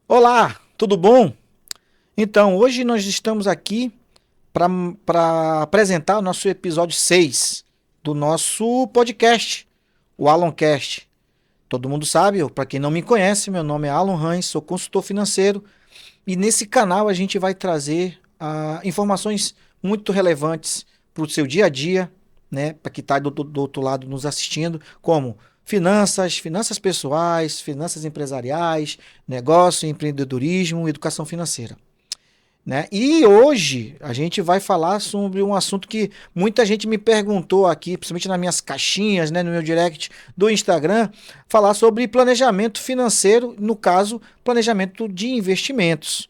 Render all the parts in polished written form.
Olá, tudo bom? Então, hoje nós estamos aqui para apresentar o nosso episódio 6 do nosso podcast, o Aloncast. Todo mundo sabe, para quem não me conhece, meu nome é Alan Hans, sou consultor financeiro e nesse canal a gente vai trazer informações muito relevantes para o seu dia a dia, né? Para quem está do outro lado nos assistindo, como finanças pessoais, finanças empresariais, negócio, empreendedorismo, educação financeira. Né? E hoje a gente vai falar sobre um assunto que muita gente me perguntou aqui, principalmente nas minhas caixinhas, né, no meu direct do Instagram, falar sobre planejamento financeiro, no caso, planejamento de investimentos.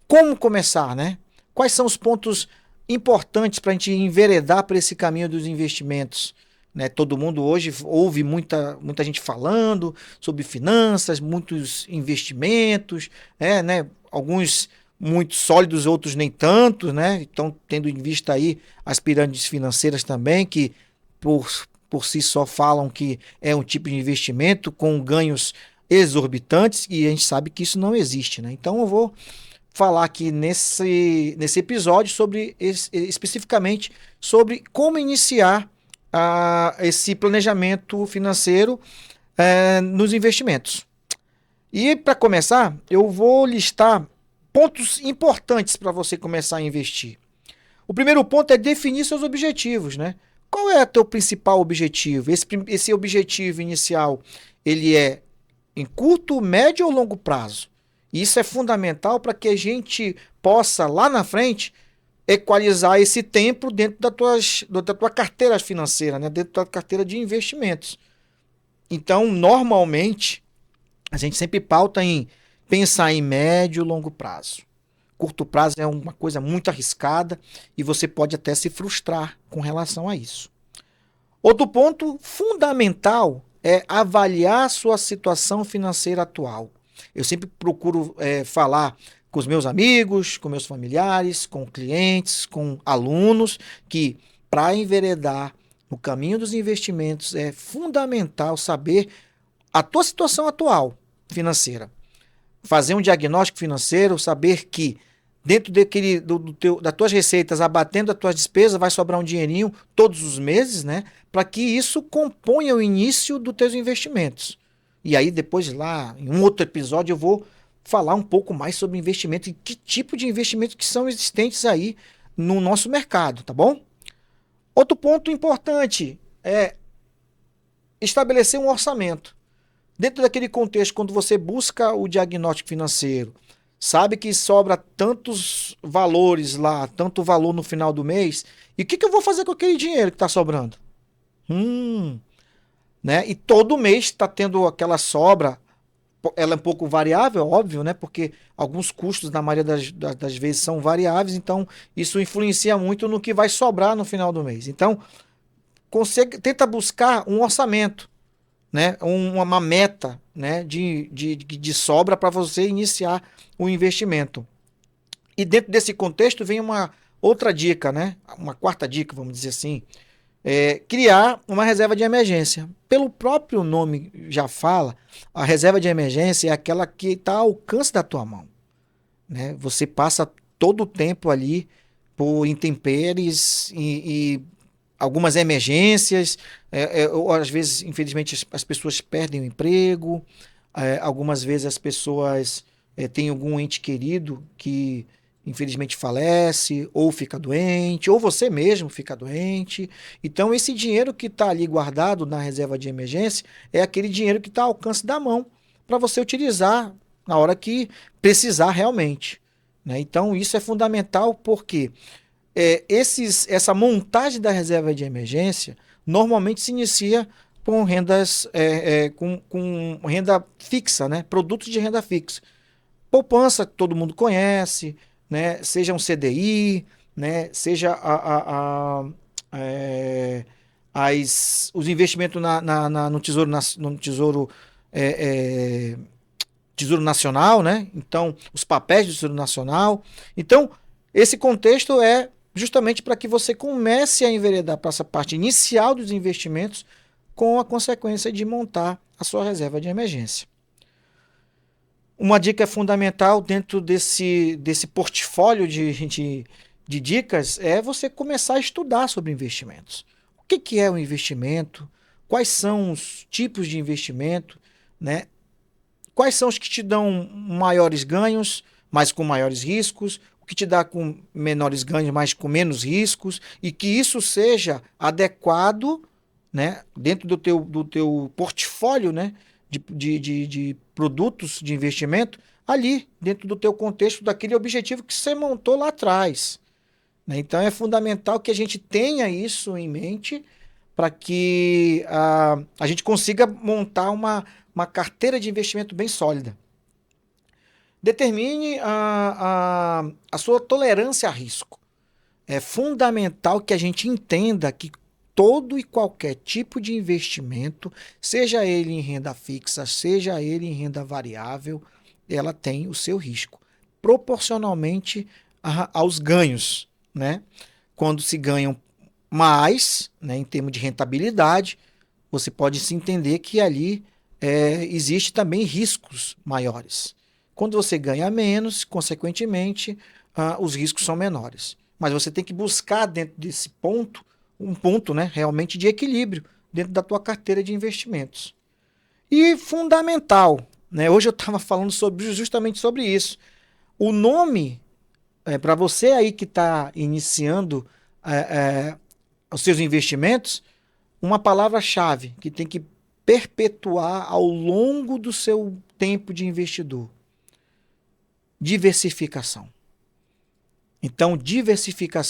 Como começar, né? Quais são os pontos importantes para a gente enveredar para esse caminho dos investimentos? Né? Todo mundo hoje ouve muita gente falando sobre finanças, muitos investimentos, né? Alguns muito sólidos, outros nem tanto, né? Então, tendo em vista aí as pirâmides financeiras também, que por, por si só falam que é um tipo de investimento com ganhos exorbitantes, e a gente sabe que isso não existe, né? Então, eu vou falar aqui nesse episódio sobre especificamente sobre como iniciar esse planejamento financeiro nos investimentos. E para começar, eu vou listar pontos importantes para você começar a investir. O primeiro ponto é definir seus objetivos, né? Qual é o teu principal objetivo? Esse objetivo inicial, ele é em curto, médio ou longo prazo? Isso é fundamental para que a gente possa, lá na frente, equalizar esse tempo dentro da tua carteira financeira, né? Dentro da tua carteira de investimentos. Então, normalmente, a gente sempre pauta em pensar em médio e longo prazo. Curto prazo é uma coisa muito arriscada e você pode até se frustrar com relação a isso. Outro ponto fundamental é avaliar a sua situação financeira atual. Eu sempre procuro falar com os meus amigos, com meus familiares, com clientes, com alunos, que para enveredar no caminho dos investimentos é fundamental saber a tua situação atual financeira. Fazer um diagnóstico financeiro, saber que dentro das tuas receitas, abatendo as tuas despesas, vai sobrar um dinheirinho todos os meses, né? Para que isso componha o início dos teus investimentos. E aí depois lá, em um outro episódio, eu vou falar um pouco mais sobre investimento e que tipo de investimento que são existentes aí no nosso mercado, tá bom? Outro ponto importante é estabelecer um orçamento. Dentro daquele contexto, quando você busca o diagnóstico financeiro, sabe que sobra tantos valores lá, tanto valor no final do mês, e o que eu vou fazer com aquele dinheiro que está sobrando? Né? E todo mês está tendo aquela sobra, ela é um pouco variável, óbvio, né? Porque alguns custos, na maioria das vezes, são variáveis, então isso influencia muito no que vai sobrar no final do mês. Então, tenta buscar um orçamento, né, uma meta, né, de sobra para você iniciar o investimento. E dentro desse contexto vem uma outra dica, né, uma quarta dica, vamos dizer assim, criar uma reserva de emergência. Pelo próprio nome já fala, a reserva de emergência é aquela que está ao alcance da tua mão. Né? Você passa todo o tempo ali por intempéries e algumas emergências, ou às vezes, infelizmente, as pessoas perdem o emprego, algumas vezes as pessoas têm algum ente querido que infelizmente falece, ou fica doente, ou você mesmo fica doente. Então, esse dinheiro que está ali guardado na reserva de emergência é aquele dinheiro que está ao alcance da mão para você utilizar na hora que precisar realmente. Né? Então, isso é fundamental porque essa montagem da reserva de emergência normalmente se inicia com rendas com renda fixa, né? Produtos de renda fixa. Poupança, todo mundo conhece, né? Seja um CDI, né? Seja os investimentos no Tesouro Nacional, né? Então, os papéis do Tesouro Nacional. Então, esse contexto é justamente para que você comece a enveredar para essa parte inicial dos investimentos com a consequência de montar a sua reserva de emergência. Uma dica fundamental dentro desse portfólio de dicas é você começar a estudar sobre investimentos. O que é o investimento? Quais são os tipos de investimento, né? Quais são os que te dão maiores ganhos, mas com maiores riscos? O que te dá com menores ganhos, mas com menos riscos? E que isso seja adequado, né, dentro do teu portfólio, né, de produtos de investimento, ali, dentro do teu contexto, daquele objetivo que você montou lá atrás, né? Então é fundamental que a gente tenha isso em mente para que a gente consiga montar uma carteira de investimento bem sólida. Determine a sua tolerância a risco. É fundamental que a gente entenda que todo e qualquer tipo de investimento, seja ele em renda fixa, seja ele em renda variável, ela tem o seu risco, proporcionalmente aos ganhos, né? Quando se ganham mais, né, em termos de rentabilidade, você pode se entender que ali existe também riscos maiores. Quando você ganha menos, consequentemente, os riscos são menores. Mas você tem que buscar dentro desse ponto, um ponto, né, realmente de equilíbrio dentro da tua carteira de investimentos. E fundamental, né, hoje eu estava falando justamente sobre isso. O nome, para você aí que está iniciando é, é, os seus investimentos, uma palavra-chave que tem que perpetuar ao longo do seu tempo de investidor: diversificação. Então, diversificar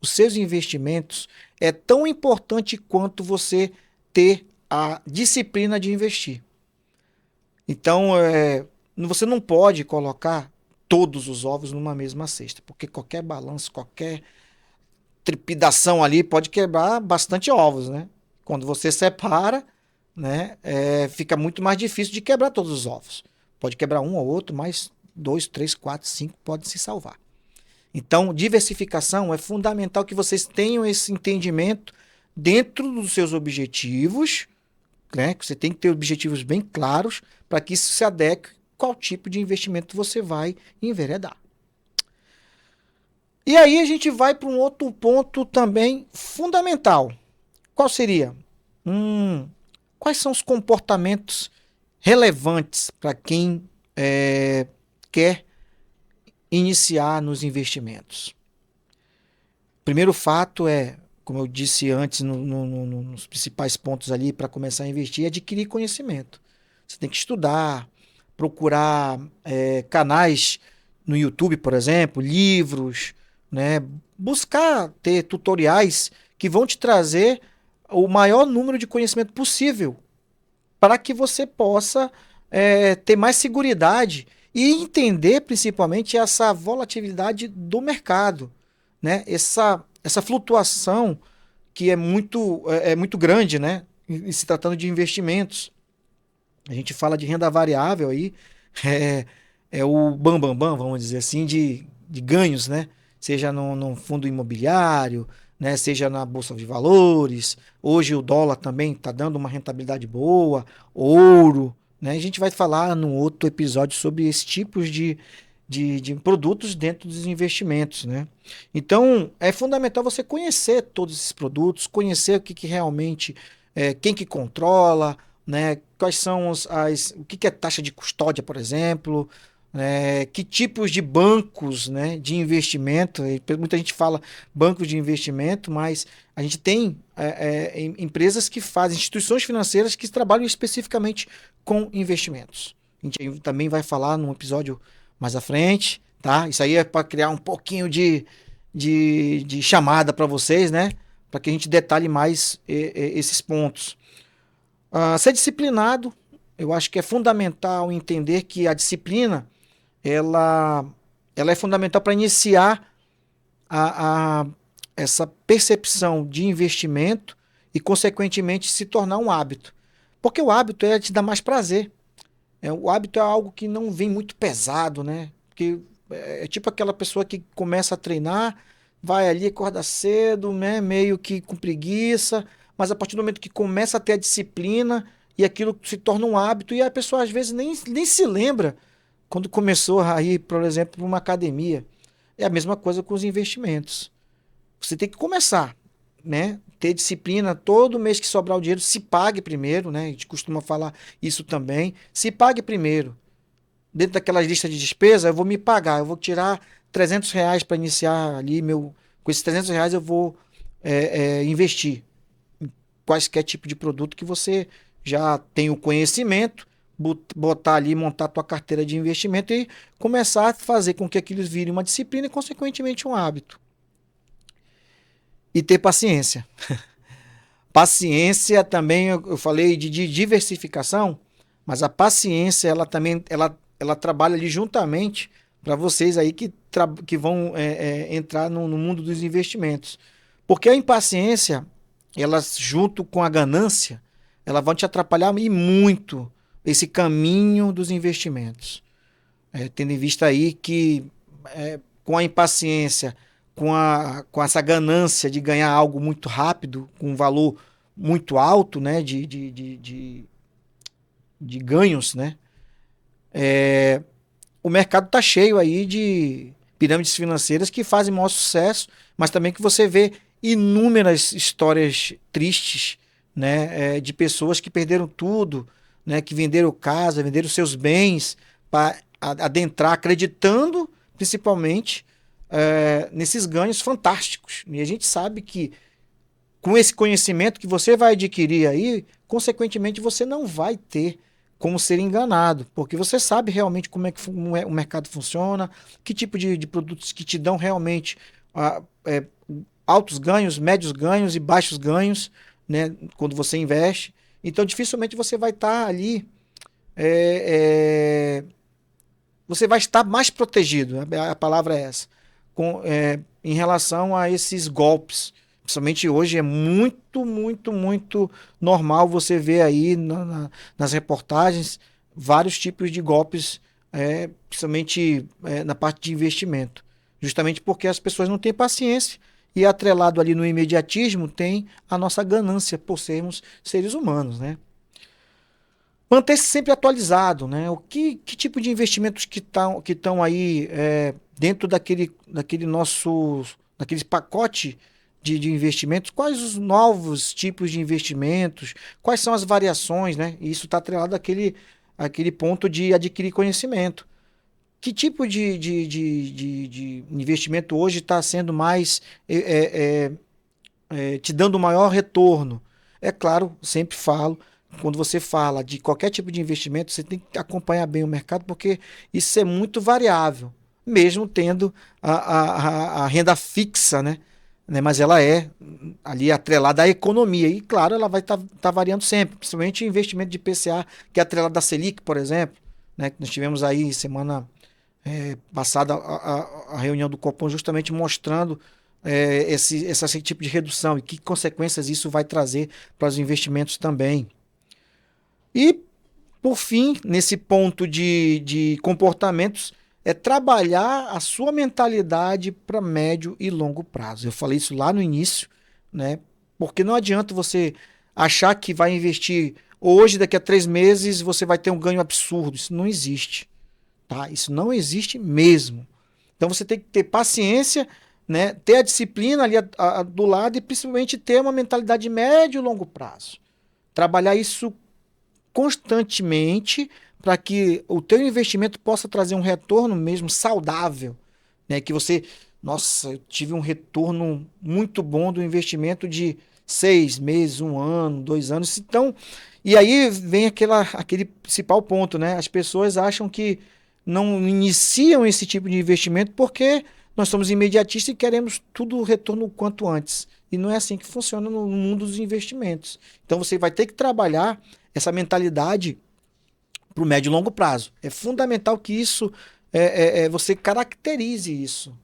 os seus investimentos é tão importante quanto você ter a disciplina de investir. Então, você não pode colocar todos os ovos numa mesma cesta, porque qualquer balanço, qualquer trepidação ali pode quebrar bastante ovos, né? Quando você separa, né, fica muito mais difícil de quebrar todos os ovos. Pode quebrar um ou outro, mas 2, 3, 4, 5 podem se salvar. Então, diversificação é fundamental que vocês tenham esse entendimento dentro dos seus objetivos, né? Que você tem que ter objetivos bem claros para que isso se adeque qual tipo de investimento você vai enveredar. E aí a gente vai para um outro ponto também fundamental. Qual seria? Quais são os comportamentos relevantes para quem quer iniciar nos investimentos? Primeiro fato é, como eu disse antes, nos principais pontos ali para começar a investir, é adquirir conhecimento. Você tem que estudar, procurar canais no YouTube, por exemplo, livros, né? Buscar ter tutoriais que vão te trazer o maior número de conhecimento possível para que você possa ter mais seguridade e entender principalmente essa volatilidade do mercado, né? Essa flutuação que é muito grande, né? E se tratando de investimentos. A gente fala de renda variável aí, é o bam, vamos dizer assim, de ganhos, né? Seja no fundo imobiliário, né? Seja na bolsa de valores. Hoje o dólar também está dando uma rentabilidade boa, ouro, né? A gente vai falar num outro episódio sobre esses tipos de produtos dentro dos investimentos, né? Então é fundamental você conhecer todos esses produtos, conhecer o que realmente quem que controla, né? Quais são o que é taxa de custódia, por exemplo, que tipos de bancos, né, de investimento. Muita gente fala bancos de investimento, mas a gente tem empresas que fazem, instituições financeiras que trabalham especificamente com investimentos. A gente também vai falar num episódio mais à frente, tá? Isso aí é para criar um pouquinho de chamada para vocês, né? Para que a gente detalhe mais esses pontos. Ser disciplinado, eu acho que é fundamental entender que a disciplina ela é fundamental para iniciar essa percepção de investimento e, consequentemente, se tornar um hábito. Porque o hábito te dá mais prazer. O hábito é algo que não vem muito pesado, né? Porque é tipo aquela pessoa que começa a treinar, vai ali, acorda cedo, né? Meio que com preguiça, mas a partir do momento que começa a ter a disciplina, e aquilo se torna um hábito e a pessoa às vezes nem se lembra quando começou a ir, por exemplo, para uma academia. É a mesma coisa com os investimentos. Você tem que começar, né? Ter disciplina, todo mês que sobrar o dinheiro, se pague primeiro, né? A gente costuma falar isso também. Se pague primeiro. Dentro daquelas listas de despesa, eu vou me pagar, eu vou tirar R$ 300 para iniciar ali meu. Com esses R$ 300 eu vou investir em quaisquer tipo de produto que você já tem o conhecimento, botar ali, montar a tua carteira de investimento e começar a fazer com que aquilo vire uma disciplina e, consequentemente, um hábito. E ter paciência. Paciência também, eu falei de diversificação, mas a paciência, ela também, ela trabalha ali juntamente para vocês aí que vão entrar no mundo dos investimentos. Porque a impaciência, ela junto com a ganância, ela vão te atrapalhar e muito esse caminho dos investimentos. Tendo em vista aí que com a impaciência, com essa ganância de ganhar algo muito rápido, com um valor muito alto, né, de ganhos, né, o mercado está cheio aí de pirâmides financeiras que fazem maior sucesso, mas também que você vê inúmeras histórias tristes, né, de pessoas que perderam tudo, né, que venderam casa, venderam seus bens para adentrar, acreditando principalmente nesses ganhos fantásticos. E a gente sabe que com esse conhecimento que você vai adquirir aí, consequentemente você não vai ter como ser enganado, porque você sabe realmente como é que o mercado funciona, que tipo de produtos que te dão realmente altos ganhos, médios ganhos e baixos ganhos, né, quando você investe. Então dificilmente você vai estar ali, você vai estar mais protegido, a palavra é essa, em relação a esses golpes. Principalmente hoje é muito, muito, muito normal você ver aí nas reportagens vários tipos de golpes, principalmente na parte de investimento. Justamente porque as pessoas não têm paciência e atrelado ali no imediatismo tem a nossa ganância por sermos seres humanos, né? Manter-se sempre atualizado, né? Que tipo de investimentos que estão aí dentro daquele daquele pacote de investimentos, quais os novos tipos de investimentos, quais são as variações, né? E isso está atrelado àquele ponto de adquirir conhecimento. Que tipo de investimento hoje está sendo mais te dando maior retorno? É claro, sempre falo, quando você fala de qualquer tipo de investimento, você tem que acompanhar bem o mercado, porque isso é muito variável, mesmo tendo a renda fixa, né? Mas ela é ali atrelada à economia. E, claro, ela vai estar variando sempre, principalmente investimento de PCA, que é atrelado da Selic, por exemplo, né? Nós tivemos aí semana passada a reunião do Copom justamente mostrando esse tipo de redução e que consequências isso vai trazer para os investimentos também. E, por fim, nesse ponto de comportamentos, é trabalhar a sua mentalidade para médio e longo prazo. Eu falei isso lá no início, né? Porque não adianta você achar que vai investir hoje, daqui a 3 meses, você vai ter um ganho absurdo. Isso não existe, tá? Isso não existe mesmo. Então você tem que ter paciência, né? Ter a disciplina ali do lado e principalmente ter uma mentalidade de médio e longo prazo. Trabalhar isso constantemente para que o teu investimento possa trazer um retorno mesmo saudável, né? Que você, nossa, eu tive um retorno muito bom do investimento de 6 meses, 1 ano, 2 anos. Então, e aí vem aquele principal ponto, né? As pessoas acham que não iniciam esse tipo de investimento porque nós somos imediatistas e queremos tudo retorno o quanto antes. E não é assim que funciona no mundo dos investimentos. Então você vai ter que trabalhar essa mentalidade para o médio e longo prazo. É fundamental que isso você caracterize isso.